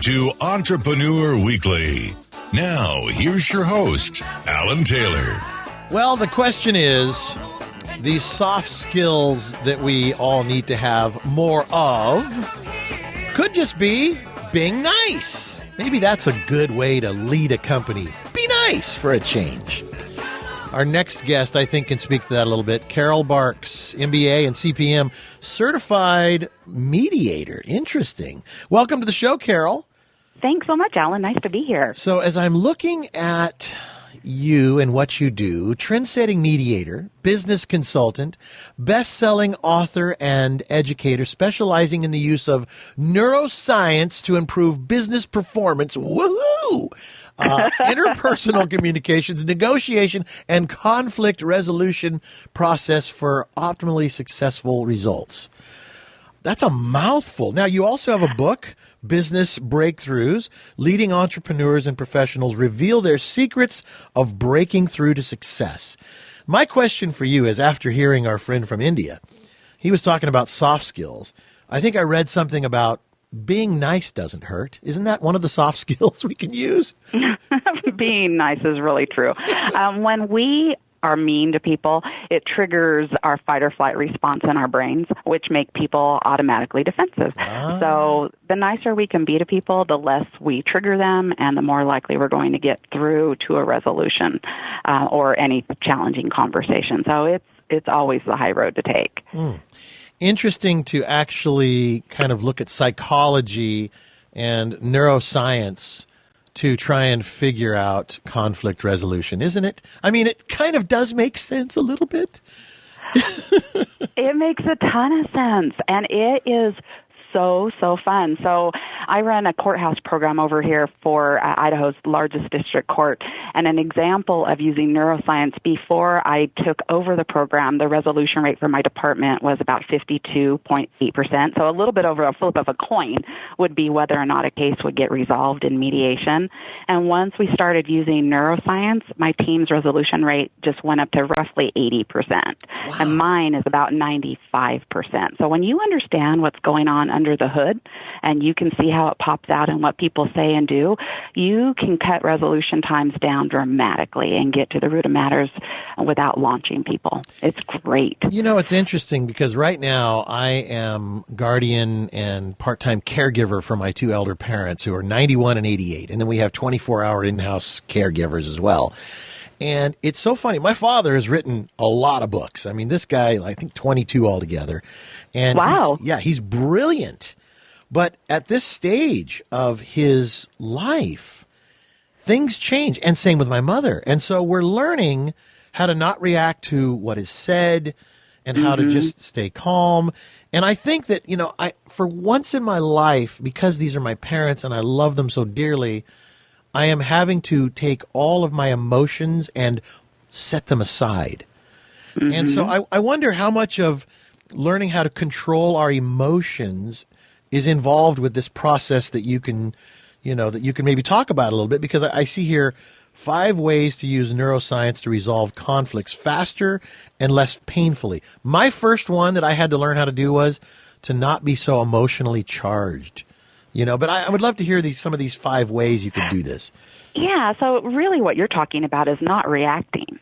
to Entrepreneur Weekly. Now, here's your host, Alan Taylor. Well, the question is, these soft skills that we all need to have more of could just be being nice. Maybe that's a good way to lead a company. Be nice for a change. Our next guest, I think, can speak to that a little bit. Carol Barks, MBA and CPM, certified mediator. Interesting. Welcome to the show, Carol. Thanks so much, Alan. Nice to be here. So as I'm looking at you and what you do, trendsetting mediator, business consultant, best-selling author and educator specializing in the use of neuroscience to improve business performance. Woohoo! Interpersonal communications, negotiation, and conflict resolution process for optimally successful results. That's a mouthful. Now, you also have a book, Business Breakthroughs, leading entrepreneurs and professionals reveal their secrets of breaking through to success. My question for you is, after hearing our friend from India, he was talking about soft skills. I think I read something about being nice doesn't hurt. Isn't that one of the soft skills we can use? Being nice is really true. When we are mean to people, it triggers our fight or flight response in our brains, which make people automatically defensive. So the nicer we can be to people, the less we trigger them, and the more likely we're going to get through to a resolution or any challenging conversation. So it's always the high road to take. Interesting to actually kind of look at psychology and neuroscience to try and figure out conflict resolution, isn't it? I mean, it kind of does make sense a little bit. It makes a ton of sense, and it is so fun. So I run a courthouse program over here for Idaho's largest district court, and an example of using neuroscience. Before I took over the program, the resolution rate for my department was about 52.8%. So a little bit over a flip of a coin would be whether or not a case would get resolved in mediation. And once we started using neuroscience, my team's resolution rate just went up to roughly 80%. Wow. And mine is about 95%. So when you understand what's going on under the hood, and you can see how it pops out in what people say and do, you can cut resolution times down dramatically and get to the root of matters without launching people. It's great. You know, it's interesting because right now I am guardian and part-time caregiver for my two elder parents who are 91 and 88. And then we have 24-hour in-house caregivers as well. And it's so funny. My father has written a lot of books. I mean, this guy, I think 22 altogether. And wow. He's brilliant. But at this stage of his life, things change. And same with my mother. And so we're learning how to not react to what is said and how to just stay calm. And I think that, you know, for once in my life, because these are my parents and I love them so dearly, I am having to take all of my emotions and set them aside. And so I wonder how much of learning how to control our emotions is involved with this process that you can, that you can maybe talk about a little bit, because I see here 5 ways to use neuroscience to resolve conflicts faster and less painfully. My first one that I had to learn how to do was to not be so emotionally charged. But I would love to hear some of these 5 ways you could do this. Yeah, so really what you're talking about is not reacting.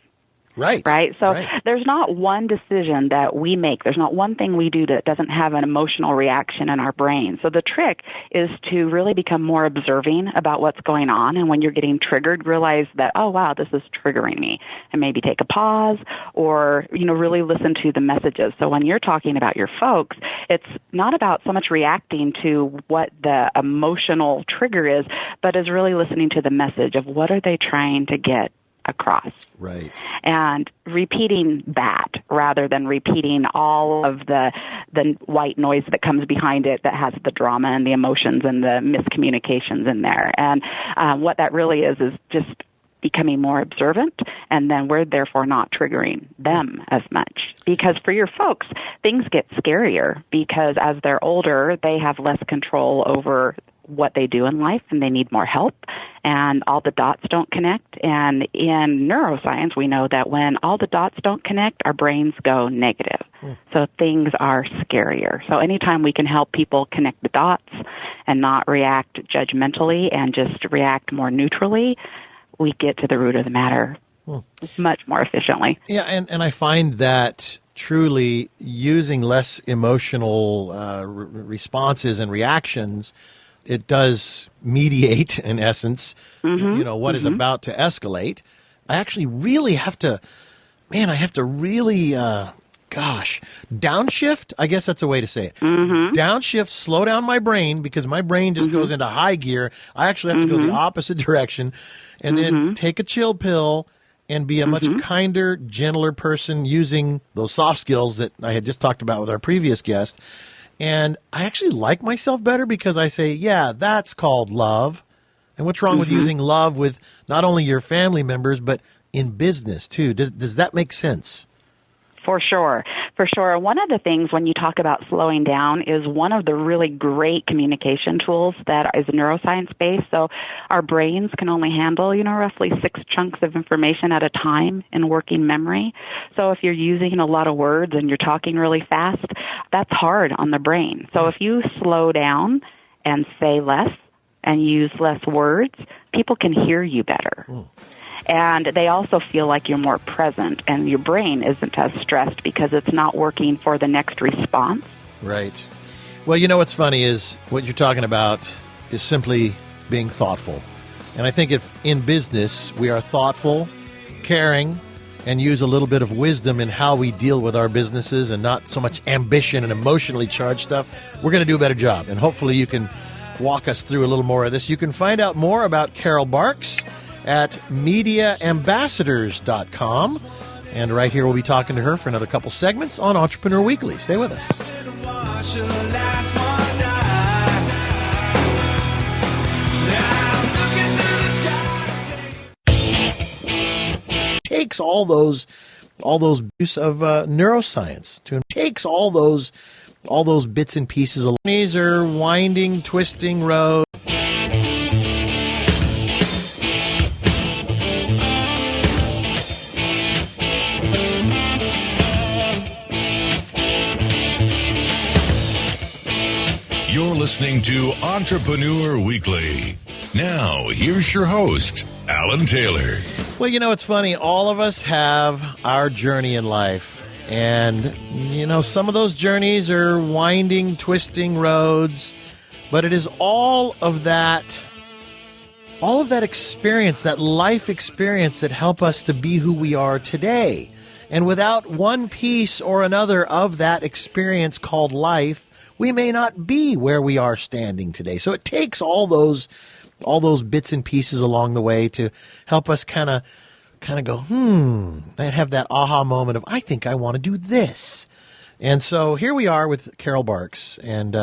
Right? So there's not one decision that we make. There's not one thing we do that doesn't have an emotional reaction in our brain. So the trick is to really become more observing about what's going on. And when you're getting triggered, realize that, oh, wow, this is triggering me. And maybe take a pause or, really listen to the messages. So when you're talking about your folks, it's not about so much reacting to what the emotional trigger is, but is really listening to the message of what are they trying to get across. Right. And repeating that rather than repeating all of the white noise that comes behind it that has the drama and the emotions and the miscommunications in there. And what that really is just becoming more observant, and then we're therefore not triggering them as much. Because for your folks, things get scarier because as they're older, they have less control over what they do in life and they need more help, and all the dots don't connect. And in neuroscience, we know that when all the dots don't connect, our brains go negative. So things are scarier. So anytime we can help people connect the dots and not react judgmentally and just react more neutrally, we get to the root of the matter much more efficiently. Yeah, and I find that truly using less emotional responses and reactions, it does mediate, in essence, what is about to escalate. I actually really have to really, downshift. I guess that's a way to say it. Downshift, slow down my brain, because my brain just goes into high gear. I actually have to go the opposite direction, and then take a chill pill and be a much kinder, gentler person using those soft skills that I had just talked about with our previous guest. And I actually like myself better because I say, yeah, that's called love. And what's wrong with using love with not only your family members, but in business too? Does that make sense? For sure. One of the things when you talk about slowing down is one of the really great communication tools that is neuroscience-based. So our brains can only handle, roughly 6 chunks of information at a time in working memory. So if you're using a lot of words and you're talking really fast, that's hard on the brain. So if you slow down and say less and use less words, people can hear you better. And they also feel like you're more present, and your brain isn't as stressed because it's not working for the next response. Right. Well, what's funny is what you're talking about is simply being thoughtful. And I think if in business we are thoughtful, caring, and use a little bit of wisdom in how we deal with our businesses and not so much ambition and emotionally charged stuff, we're going to do a better job. And hopefully you can walk us through a little more of this. You can find out more about Carol Barks at MediaAmbassadors.com. And right here, we'll be talking to her for another couple segments on Entrepreneur Weekly. Stay with us. Takes all those use of neuroscience takes all those bits and pieces. These are winding, twisting roads. You're listening to Entrepreneur Weekly. Now, here's your host, Alan Taylor. Well, it's funny. All of us have our journey in life. And, some of those journeys are winding, twisting roads. But it is all of that experience, that life experience that help us to be who we are today. And without one piece or another of that experience called life, we may not be where we are standing today. So it takes all those bits and pieces along the way to help us kind of go, and have that aha moment of, I think I want to do this. And so here we are with Carol Barks and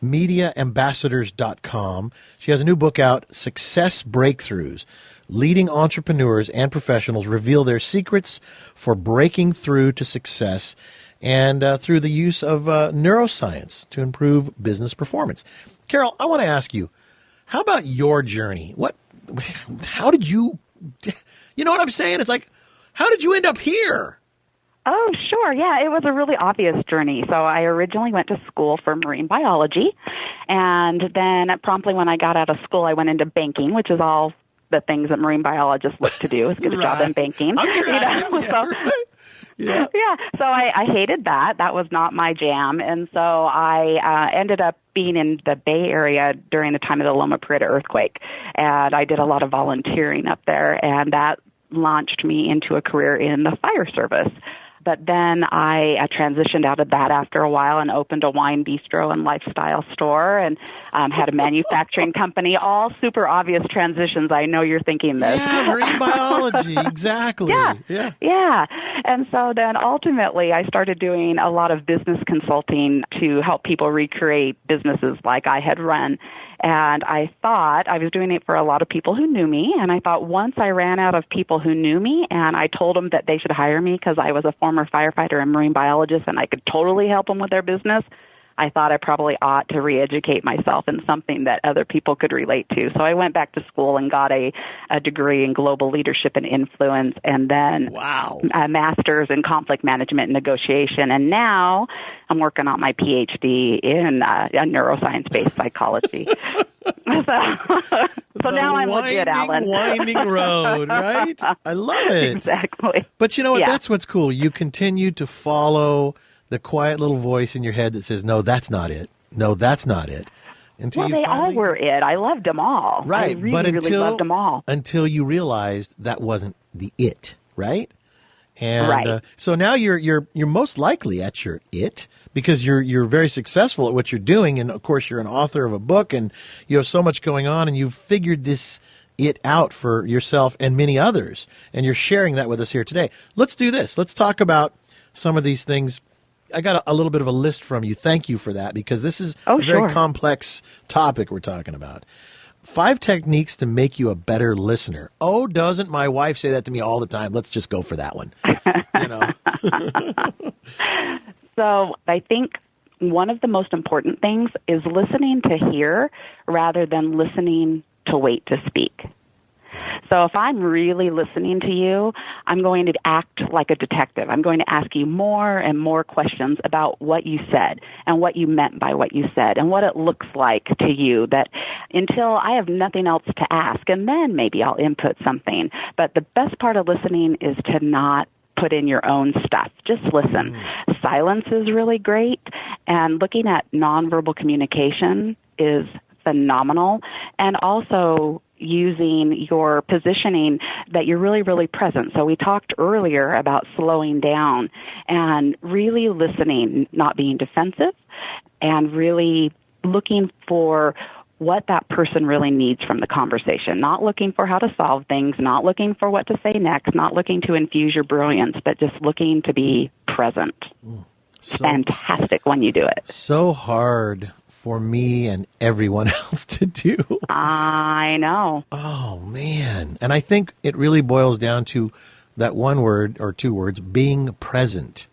MediaAmbassadors.com. She has a new book out, Success Breakthroughs. Leading entrepreneurs and professionals reveal their secrets for breaking through to success, and through the use of neuroscience to improve business performance. Carol, I want to ask you, how about your journey? How did you know what I'm saying? It's like, how did you end up here? Oh, sure. Yeah, it was a really obvious journey. So I originally went to school for marine biology, and then promptly when I got out of school, I went into banking, which is all the things that marine biologists look to do, is get a job in banking. I'm sure. Yeah. So I hated that. That was not my jam. And so I ended up being in the Bay Area during the time of the Loma Prieta earthquake. And I did a lot of volunteering up there, and that launched me into a career in the fire service. But then I transitioned out of that after a while and opened a wine bistro and lifestyle store, and had a manufacturing company. All super obvious transitions. I know you're thinking this. Yeah, marine biology, exactly. Yeah. And so then ultimately I started doing a lot of business consulting to help people recreate businesses like I had run. And I thought I was doing it for a lot of people who knew me. And I thought once I ran out of people who knew me and I told them that they should hire me because I was a former firefighter and marine biologist and I could totally help them with their business, I thought I probably ought to re-educate myself in something that other people could relate to. So I went back to school and got a degree in global leadership and influence, and then a master's in conflict management and negotiation. And now I'm working on my PhD in neuroscience-based psychology. So now I'm legit, Alan. Winding road, right? I love it. Exactly. But you know what? Yeah. That's what's cool. You continue to follow the quiet little voice in your head that says, no, that's not it. No, that's not it. Well, they all were it. I loved them all. Right. I really loved them all. Until you realized that wasn't the it, right? And so now you're most likely at your it because you're very successful at what you're doing, and of course you're an author of a book, and you have so much going on, and you've figured this it out for yourself and many others, and you're sharing that with us here today. Let's do this. Let's talk about some of these things. I got a little bit of a list from you. Thank you for that, because this is a very complex topic we're talking about. 5 techniques to make you a better listener. Oh, doesn't my wife say that to me all the time? Let's just go for that one. You know. So I think one of the most important things is listening to hear rather than listening to wait to speak. So if I'm really listening to you, I'm going to act like a detective. I'm going to ask you more and more questions about what you said and what you meant by what you said and what it looks like to you, that until I have nothing else to ask, and then maybe I'll input something. But the best part of listening is to not put in your own stuff. Just listen. Silence is really great, and looking at nonverbal communication is phenomenal, and also using your positioning that you're really, really present. So we talked earlier about slowing down and really listening, not being defensive, and really looking for what that person really needs from the conversation, not looking for how to solve things, not looking for what to say next, not looking to infuse your brilliance, but just looking to be present. Fantastic when you do it. So hard for me and everyone else to do. I know. Oh, man. And I think it really boils down to that one word or 2 words, being present.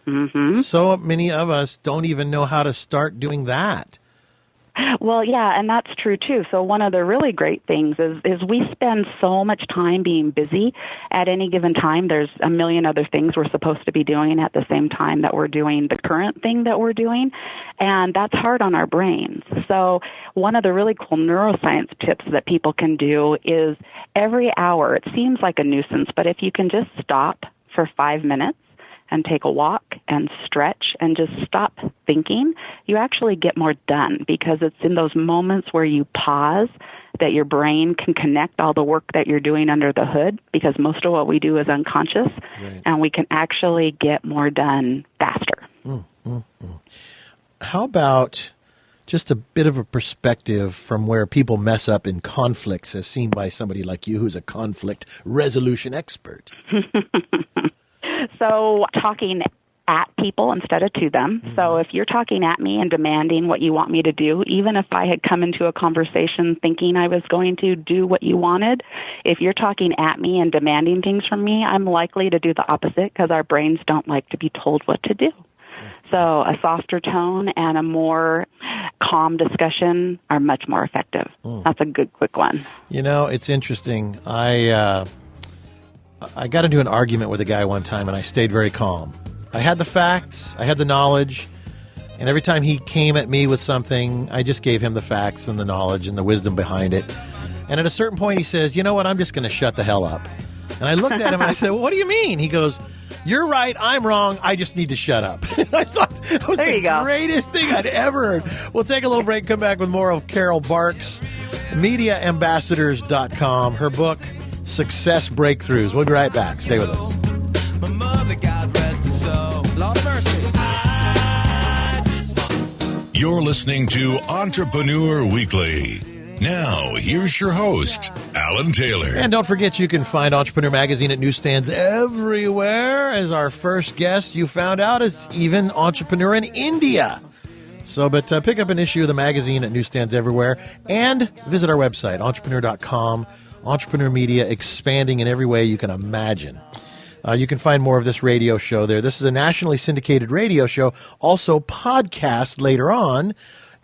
Mm-hmm. So many of us don't even know how to start doing that. Well, yeah, and that's true, too. So one of the really great things is we spend so much time being busy at any given time. There's a million other things we're supposed to be doing at the same time that we're doing the current thing that we're doing, and that's hard on our brains. So one of the really cool neuroscience tips that people can do is every hour, it seems like a nuisance, but if you can just stop for 5 minutes, and take a walk and stretch and just stop thinking, you actually get more done, because it's in those moments where you pause that your brain can connect all the work that you're doing under the hood, because most of what we do is unconscious, and we can actually get more done faster. How about just a bit of a perspective from where people mess up in conflicts, as seen by somebody like you who's a conflict resolution expert? So talking at people instead of to them. Mm-hmm. So if you're talking at me and demanding what you want me to do, even if I had come into a conversation thinking I was going to do what you wanted, if you're talking at me and demanding things from me, I'm likely to do the opposite, because our brains don't like to be told what to do. So a softer tone and a more calm discussion are much more effective. That's a good, quick one. You know, it's interesting. I got into an argument with a guy one time, and I stayed very calm. I had the facts, I had the knowledge, and every time he came at me with something, I just gave him the facts and the knowledge and the wisdom behind it. And at a certain point, he says, you know what, I'm just going to shut the hell up. And I looked at him and I said, well, what do you mean? He goes, you're right, I'm wrong, I just need to shut up. And I thought that was the greatest thing I'd ever heard. We'll take a little break, come back with more of Carol Barks, MediaAmbassadors.com, her book, Success Breakthroughs. We'll be right back. Stay with us. My mother, God rest her soul. Lord of mercy. You're listening to Entrepreneur Weekly. Now, here's your host, Alan Taylor. And don't forget, you can find Entrepreneur Magazine at newsstands everywhere. As our first guest, you found out, is even entrepreneur in India. So, but pick up an issue of the magazine at newsstands everywhere, and visit our website, entrepreneur.com. Entrepreneur Media, expanding in every way you can imagine. You can find more of this radio show there. This is a nationally syndicated radio show, also podcast later on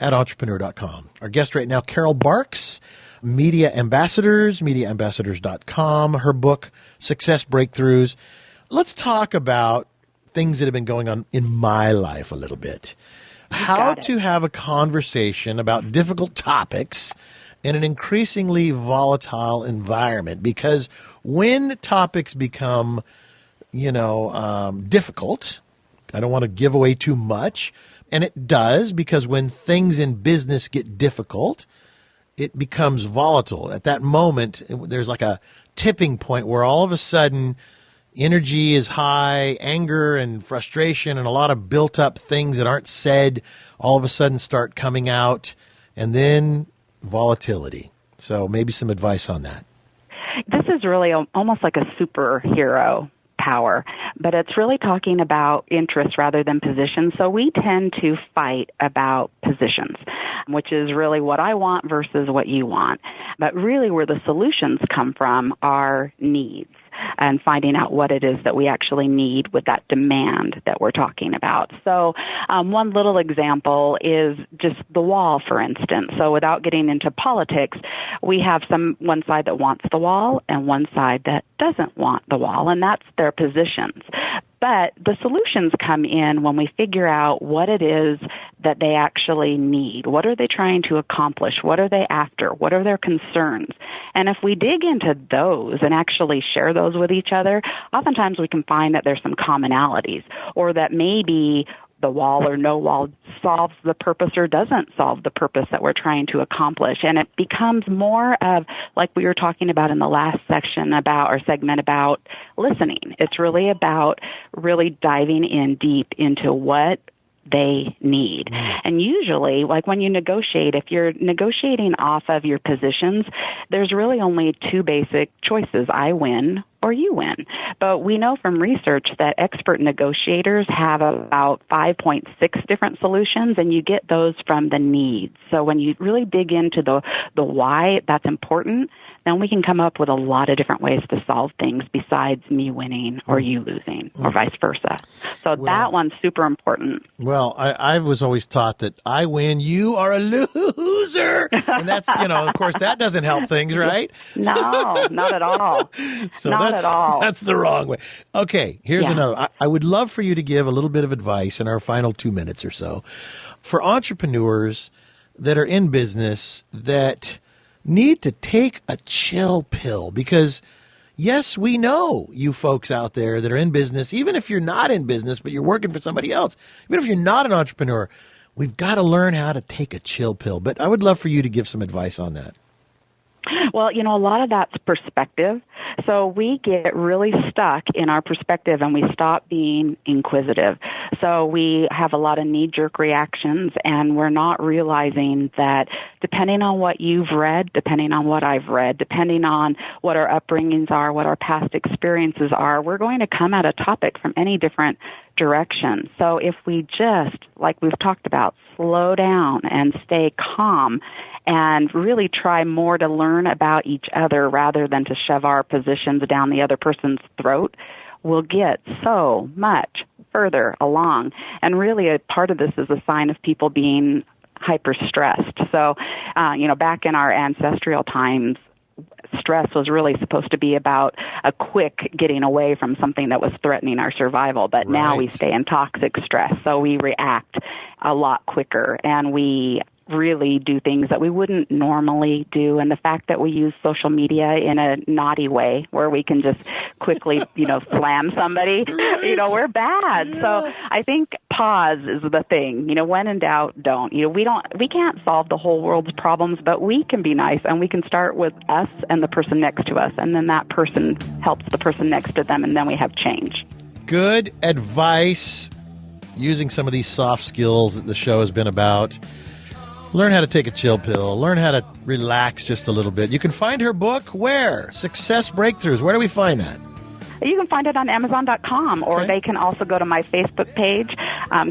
at entrepreneur.com. Our guest right now, Carol Barks, Media Ambassadors, mediaambassadors.com, her book, Success Breakthroughs. Let's talk about things that have been going on in my life a little bit. How to have a conversation about difficult topics in an increasingly volatile environment. Because when topics become, difficult, I don't want to give away too much, and it does, because when things in business get difficult, it becomes volatile. At that moment, there's like a tipping point where all of a sudden energy is high, anger and frustration and a lot of built up things that aren't said all of a sudden start coming out, and then volatility. So maybe some advice on that. This is really almost like a superhero power, but it's really talking about interests rather than positions. So we tend to fight about positions, which is really what I want versus what you want. But really where the solutions come from are needs, and finding out what it is that we actually need with that demand that we're talking about. So one little example is just the wall, for instance. So without getting into politics, we have one side that wants the wall and one side that doesn't want the wall, and that's their positions. But the solutions come in when we figure out what it is that they actually need. What are they trying to accomplish? What are they after? What are their concerns? And if we dig into those and actually share those with each other, oftentimes we can find that there's some commonalities, or that maybe the wall or no wall solves the purpose or doesn't solve the purpose that we're trying to accomplish. And it becomes more of, like we were talking about in the last segment about listening. It's really about really diving in deep into what they need. And usually, like when you negotiate, if you're negotiating off of your positions, there's really only two basic choices: I win or you win. But we know from research that expert negotiators have about 5.6 different solutions, and you get those from the needs. So when you really dig into the why that's important, then we can come up with a lot of different ways to solve things besides me winning or you losing, or vice versa. So that one's super important. Well, I was always taught that I win, you are a loser. And that's, of course, that doesn't help things, right? No, not at all. So not at all. That's the wrong way. Okay, here's another. I would love for you to give a little bit of advice in our final 2 minutes or so for entrepreneurs that are in business that need to take a chill pill, because yes, we know you folks out there that are in business, even if you're not in business, but you're working for somebody else, even if you're not an entrepreneur, we've got to learn how to take a chill pill. But I would love for you to give some advice on that. Well, a lot of that's perspective. So we get really stuck in our perspective and we stop being inquisitive. So we have a lot of knee-jerk reactions, and we're not realizing that depending on what you've read, depending on what I've read, depending on what our upbringings are, what our past experiences are, we're going to come at a topic from any different direction. So if we just, like we've talked about, slow down and stay calm and really try more to learn about each other rather than to shove our positions down the other person's throat, we'll get so much further along. And really a part of this is a sign of people being hyper-stressed. So, back in our ancestral times, stress was really supposed to be about a quick getting away from something that was threatening our survival. But now we stay in toxic stress, so we react a lot quicker, and we really do things that we wouldn't normally do. And the fact that we use social media in a naughty way where we can just quickly, slam somebody, we're bad. Yeah. So I think pause is the thing. When in doubt, don't. We can't solve the whole world's problems, but we can be nice, and we can start with us and the person next to us. And then that person helps the person next to them, and then we have change. Good advice, using some of these soft skills that the show has been about. Learn how to take a chill pill. Learn how to relax just a little bit. You can find her book where? Success Breakthroughs. Where do we find that? You can find it on Amazon.com, or they can also go to my Facebook page,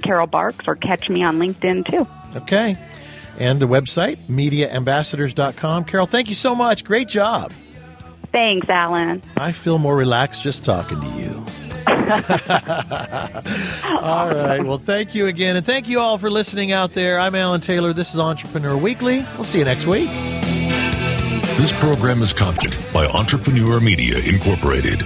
Carol Barks, or catch me on LinkedIn, too. Okay. And the website, mediaambassadors.com. Carol, thank you so much. Great job. Thanks, Alan. I feel more relaxed just talking to you. All right. Well, thank you again. And thank you all for listening out there. I'm Alan Taylor. This is Entrepreneur Weekly. We'll see you next week. This program is content by Entrepreneur Media Incorporated.